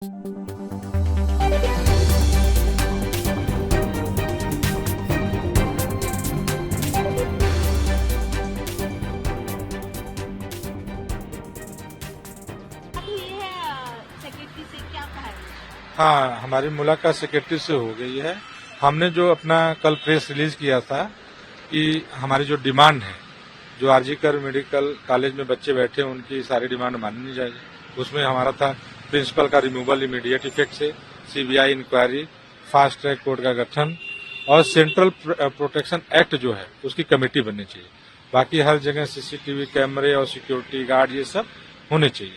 हाँ, हमारी मुलाकात सेक्रेटरी से हो गई है। हमने जो अपना कल प्रेस रिलीज किया था कि हमारी जो डिमांड है, जो आरजीकर मेडिकल कॉलेज में बच्चे बैठे हैं उनकी सारी डिमांड माननी चाहिए। उसमें हमारा था प्रिंसिपल का रिमूवल इमीडिएट इफेक्ट से, CBI inquiry, fast track court का गठन और सेंट्रल प्रोटेक्शन एक्ट जो है उसकी कमेटी बननी चाहिए। बाकी हर जगह सीसीटीवी कैमरे और सिक्योरिटी गार्ड ये सब होने चाहिए।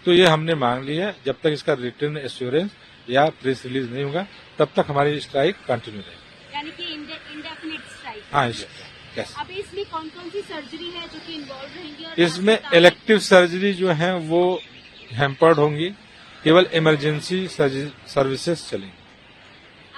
तो ये हमने मांग लिया है। जब तक इसका रिटर्न एश्योरेंस या प्रेस रिलीज नहीं होगा तब तक हमारी स्ट्राइक कंटिन्यू रहेगी। यानी कि इंडेफिनिट स्ट्राइक। हाँ, यस। अब इसमें कौन कौन सी सर्जरी है जो कि इन्वॉल्व रहेंगी? और इसमें इलेक्टिव सर्जरी जो है वो हैम्पर्ड होंगी, केवल इमरजेंसी सर्विसेज चलेंगी।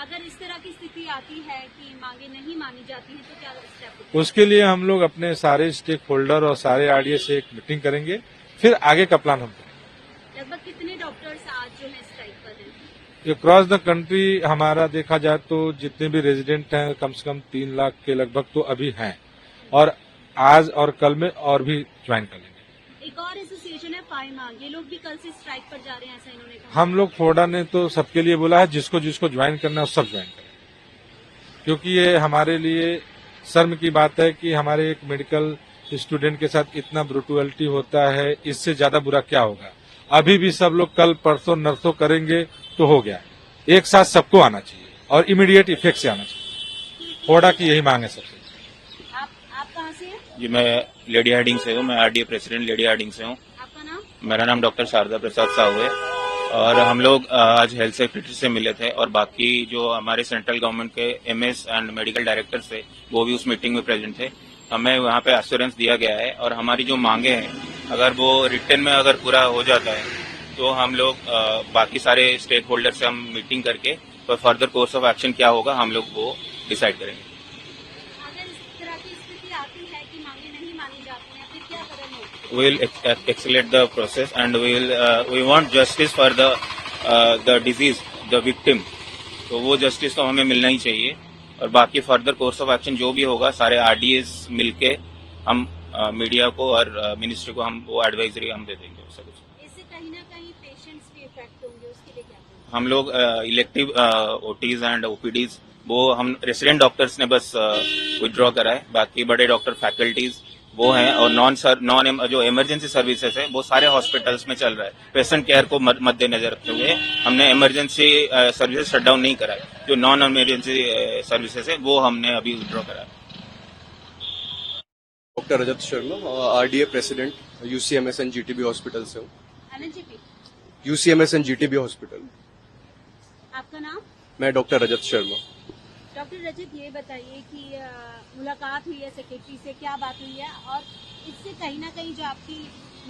अगर इस तरह की स्थिति आती है कि मांगे नहीं मानी जाती हैं तो क्या स्टेप? उसके लिए हम लोग अपने सारे स्टेक होल्डर और सारे आरडीए से एक मीटिंग करेंगे, फिर आगे का प्लान हम करेंगे। लगभग कितने डॉक्टर्स आज जो है स्ट्राइक पर हैं? अक्रॉस द कंट्री हमारा देखा जाए तो जितने भी रेजिडेंट हैं कम से कम 3 लाख के लगभग तो अभी हैं और आज और कल में और भी ज्वाइन कर लेंगे। एक और एसोसिएशन है फाइमा, ये लोग भी कल से स्ट्राइक पर जा रहे हैं, ऐसा इन्होंने कहा। हम लोग फोडा ने तो सबके लिए बोला है, जिसको जिसको ज्वाइन करना है सब ज्वाइन करें, क्योंकि ये हमारे लिए शर्म की बात है कि हमारे एक मेडिकल स्टूडेंट के साथ इतना ब्रुटलिटी होता है। इससे ज्यादा बुरा क्या होगा। अभी भी सब लोग कल परसों नरसों करेंगे तो हो गया। एक साथ सबको आना चाहिए और इमीडिएट इफेक्ट से आना चाहिए। फोडा की यही मांग है सबसे। आप कहाँ से हैं? जी, मैं लेडी हार्डिंग से हूँ। मैं आरडीए प्रेसिडेंट लेडी हार्डिंग से हूँ। आपका नाम? मेरा नाम डॉक्टर शारदा प्रसाद साहू है और हम लोग आज हेल्थ सेक्रेटरी से मिले थे और बाकी जो हमारे सेंट्रल गवर्नमेंट के एमएस एंड मेडिकल डायरेक्टर थे वो भी उस मीटिंग में प्रेजेंट थे। हमें वहाँ पे एश्योरेंस दिया गया है और हमारी जो मांगे हैं अगर वो रिटर्न में अगर पूरा हो जाता है तो हम लोग बाकी सारे स्टेक होल्डर से हम मीटिंग करके तो फर्दर कोर्स ऑफ एक्शन क्या होगा हम लोग वो डिसाइड करेंगे। अगर इस तरह की स्थिति आती है कि मांगे नहीं मानी जाती हैं फिर क्या कदम होगा? We will accelerate the process and we want justice for the disease, the victim. तो वो जस्टिस तो हमें मिलना ही चाहिए और बाकी फर्दर कोर्स ऑफ एक्शन जो भी होगा सारे आरडीएस मिलके हम मीडिया को और मिनिस्ट्री को हम वो एडवाइजरी हम दे देंगे। इससे कहीं ना कहीं पेशेंट्स भी इफेक्ट होंगे, उसके लिए क्या करेंगे? हम लोग इलेक्टिव ओटीज एंड ओपीडीज वो हम रेसिडेंट डॉक्टर्स ने बस विथड्रॉ करा है। बाकी बड़े डॉक्टर फैकल्टीज वो हैं और नॉन जो इमरजेंसी सर्विसेज है वो सारे हॉस्पिटल्स में चल रहा है। पेशेंट केयर को मद्देनजर रखते हुए हमने इमरजेंसी सर्विसेज शट डाउन नहीं करा है। जो नॉन इमरजेंसी सर्विसेज है वो हमने अभी विथड्रॉ करा है। Doctor Rajat Sharma, RDA president UCMS and GTB hospital से हूँ। NNGP? UCMS and GTB hospital. आपका नाम? मैं डॉक्टर रजत शर्मा। डॉक्टर रजत, ये बताइए कि मुलाकात हुई है सेक्रेटरी से, क्या बात हुई है और इससे कहीं ना कहीं जो आपकी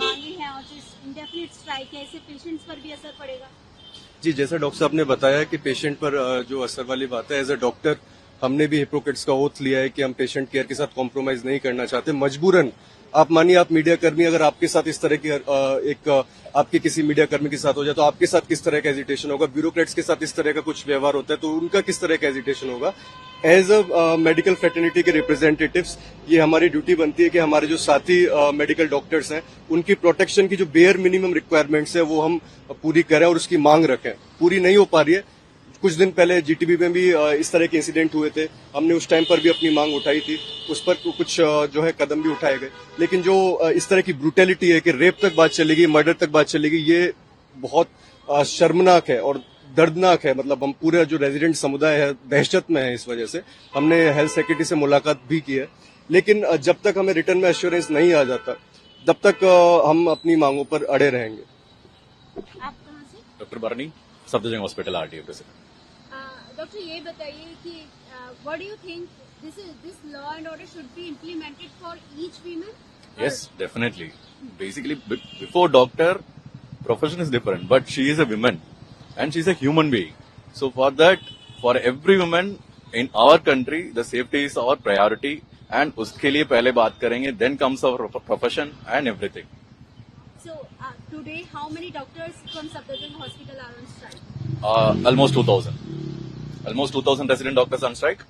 मांगे हैं और जो इंडेफिनिट स्ट्राइक है इससे पेशेंट्स पर भी असर पड़ेगा? जी, जैसा डॉक्टर साहब ने बताया कि पेशेंट पर जो असर वाली बात है, एज अ डॉक्टर हमने भी हिपोक्रेट्स का ओथ लिया है कि हम पेशेंट केयर के साथ कॉम्प्रोमाइज नहीं करना चाहते। मजबूरन आप मानिए, आप मीडिया कर्मी, अगर आपके साथ इस तरह की आपके किसी मीडिया कर्मी के साथ हो जाए तो आपके साथ किस तरह का हेजिटेशन होगा। ब्यूरोक्रेट्स के साथ इस तरह का कुछ व्यवहार होता है तो उनका किस तरह का हेजिटेशन होगा। एज अ मेडिकल फ्रेटर्निटी के रिप्रेजेंटेटिव्स ये हमारी ड्यूटी बनती है कि हमारे जो साथी मेडिकल डॉक्टर्स हैं उनकी प्रोटेक्शन की जो बेयर मिनिमम रिक्वायरमेंट्स है वो हम पूरी करें और उसकी मांग रखें। पूरी नहीं हो पा रही है। कुछ दिन पहले जीटीबी में भी इस तरह के इंसिडेंट हुए थे। हमने उस टाइम पर भी अपनी मांग उठाई थी, उस पर कुछ जो है कदम भी उठाए गए। लेकिन जो इस तरह की ब्रूटैलिटी है कि रेप तक बात चलेगी, मर्डर तक बात चलेगी, ये बहुत शर्मनाक है और दर्दनाक है। मतलब हम पूरा जो रेजिडेंट समुदाय है दहशत में है इस वजह से। हमने हेल्थ सेक्रेटरी से मुलाकात भी की है, लेकिन जब तक हमें रिटर्न में एश्योरेंस नहीं आ जाता तब तक हम अपनी मांगों पर अड़े रहेंगे। आप कहाँ से? Doctor Barni, Safdarjung hospital RTA president. Doctor, ये बताइए कि what do you think this law and order should be implemented for each women? Yes, definitely. Basically, before doctor, profession is different, but she is a woman and she is a human being. So for that, for every woman in our country, the safety is our priority, and उसके लिए पहले बात करेंगे, then comes our profession and everything. So today, how many doctors from Safdarjung Hospital are on strike? Almost 2,000. Almost 2,000 resident doctors on strike.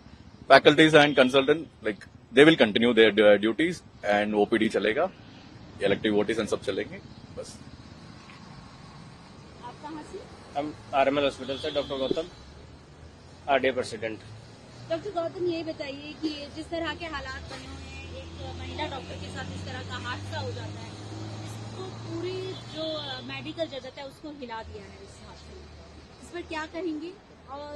Faculties and consultant, like, they will continue their duties and OPD चलेगा, elective OTs and सब चलेंगे, बस. आप कहाँ से? हम RML hospital से doctor Gautam RDA president. Doctor Gautam, ये बताइए कि जिस तरह के हालात बने हुए हैं, एक महिला डॉक्टर के साथ इस तरह का हादसा हो जाता है, इसको पूरी जो मेडिकल जगत है उसको हिला दिया है इस हादसे में. इस पर क्या कहेंगे? और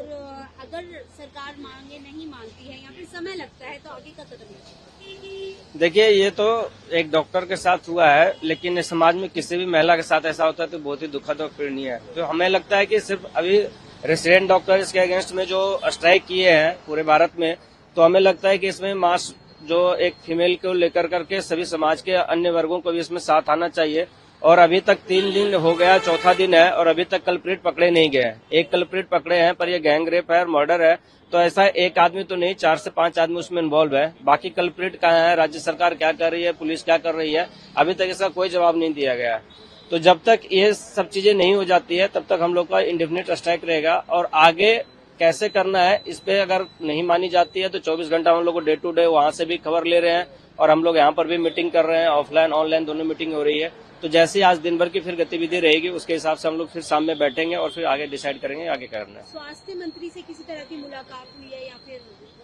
अगर सरकार मांगे नहीं मानती है या फिर समय लगता है तो आगे का कदम क्या है? देखिए, ये तो एक डॉक्टर के साथ हुआ है, लेकिन समाज में किसी भी महिला के साथ ऐसा होता है तो बहुत ही दुखद और पीड़नीय है. तो हमें लगता है कि सिर्फ अभी रेसिडेंट डॉक्टर्स के अगेंस्ट में जो स्ट्राइक किए हैं पूरे भारत में, तो हमें लगता है कि इसमें मास जो एक फीमेल को लेकर करके सभी समाज के अन्य वर्गों को भी इसमें साथ आना चाहिए. और अभी तक 3 दिन हो गया, चौथा दिन है और अभी तक कल्प्रिट पकड़े नहीं गए हैं. एक कल्प्रिट पकड़े हैं, पर ये गैंग रेप है और मर्डर है. तो ऐसा एक आदमी तो नहीं, 4 से 5 आदमी उसमें इन्वॉल्व है. बाकी कल्प्रिट कहाँ है, राज्य सरकार क्या कर रही है, पुलिस क्या कर रही है, अभी तक इसका कोई जवाब नहीं दिया गया है. तो जब तक ये सब चीजें नहीं हो जाती है तब तक हम लोग का इंडेफिनिट स्ट्राइक रहेगा. और आगे कैसे करना है इस पे अगर नहीं मानी जाती है तो 24 घंटा हम लोग को डे टू डे वहां से भी खबर ले रहे हैं और हम लोग यहाँ पर भी मीटिंग कर रहे हैं. ऑफलाइन ऑनलाइन दोनों मीटिंग हो रही है. तो जैसे ही आज दिन भर की फिर गतिविधि रहेगी उसके हिसाब से हम लोग फिर शाम में बैठेंगे और फिर आगे डिसाइड करेंगे आगे करना है. स्वास्थ्य मंत्री से किसी तरह की मुलाकात हुई है या फिर?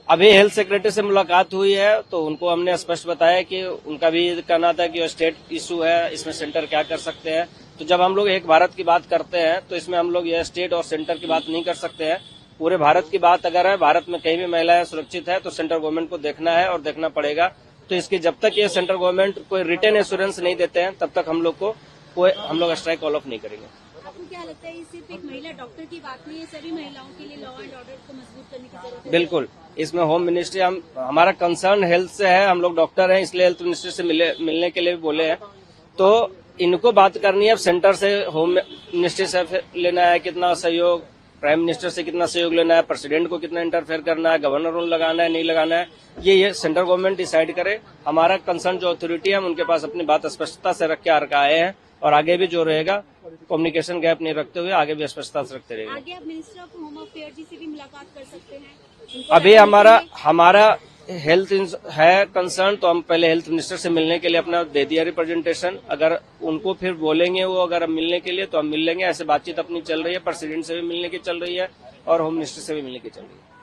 अभी हेल्थ सेक्रेटरी से मुलाकात हुई है तो उनको हमने स्पष्ट बताया कि उनका भी कहना था कि स्टेट इशू है, इसमें सेंटर क्या कर सकते हैं. तो जब हम लोग एक भारत की बात करते हैं तो इसमें हम लोग ये स्टेट और सेंटर की बात नहीं कर सकते हैं. पूरे भारत की बात अगर है, भारत में कहीं भी महिलाएं सुरक्षित है तो सेंट्रल गवर्नमेंट को देखना है और देखना पड़ेगा. तो इसकी जब तक ये सेंट्रल गवर्नमेंट कोई रिटर्न एश्योरेंस नहीं देते हैं तब तक हम लोग स्ट्राइक कॉल ऑफ नहीं करेंगे. आपको क्या लगता है ये सिर्फ एक महिला डॉक्टर की बात नहीं है, सभी महिलाओं के लिए लॉ एंड ऑर्डर को मजबूत करने की जरूरत है? बिल्कुल, इसमें होम मिनिस्ट्री हमारा कंसर्न हेल्थ से है. हम लोग डॉक्टर हैं इसलिए हेल्थ मिनिस्ट्री से मिलने के लिए भी बोले हैं. तो इनको बात करनी है, सेंटर से होम मिनिस्ट्री से लेना है कितना सहयोग, प्राइम मिनिस्टर से कितना सहयोग लेना है, प्रेसिडेंट को कितना इंटरफेयर करना है, गवर्नर रूल लगाना है नहीं लगाना है, ये सेंट्रल गवर्नमेंट डिसाइड करे. हमारा कंसर्न जो अथॉरिटी है हम उनके पास अपनी बात स्पष्टता से रख के आए हैं और आगे भी जो रहेगा कम्युनिकेशन गैप नहीं रखते हुए आगे भी स्पष्टता से रखते रहेंगे. आगे आप मिनिस्टर ऑफ होम अफेयर जी से भी मुलाकात कर सकते हैं. अभी हमारा हेल्थ है कंसर्न, तो हम पहले हेल्थ मिनिस्टर से मिलने के लिए अपना दे दिया रिप्रेजेंटेशन. अगर उनको फिर बोलेंगे वो अगर मिलने के लिए तो हम मिल लेंगे. ऐसे बातचीत अपनी चल रही है, प्रेसिडेंट से भी मिलने की चल रही है और होम मिनिस्टर से भी मिलने की चल रही है.